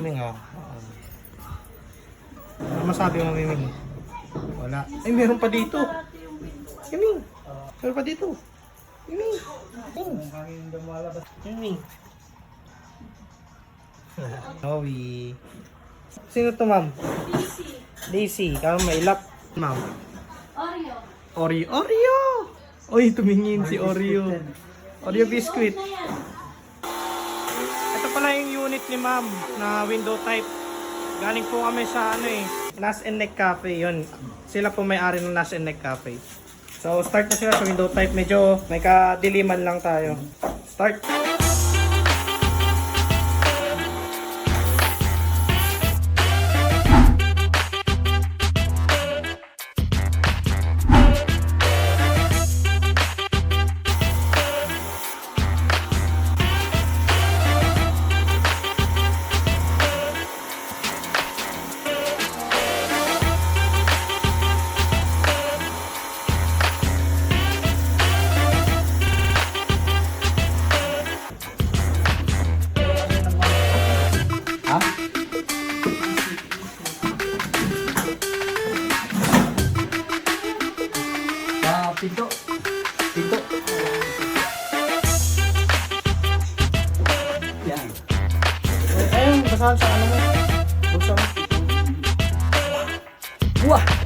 Miming ah. Ano masabi mo, Miming? Wala. Ay, meron pa dito. Miming. Meron pa dito. Miming. Miming. Novi. Sino to, ma'am? Daisy. Daisy. Kaya mailap, ma'am. Oreo. Oreo. Oreo! Uy, tumingin si Oreo. Oreo biscuit. Na yan. Ito pala yung unit ni ma'am na window type. Galing po kami sa Nas and Neck Cafe. Yun. Sila po may-ari ng Nas and Neck Cafe. So, start na sila sa window type. Medyo may kadiliman lang tayo. Start. Pinto. Pinto. Yan. Ayun, basahan sa ano mo. Bulsa mo. Wah!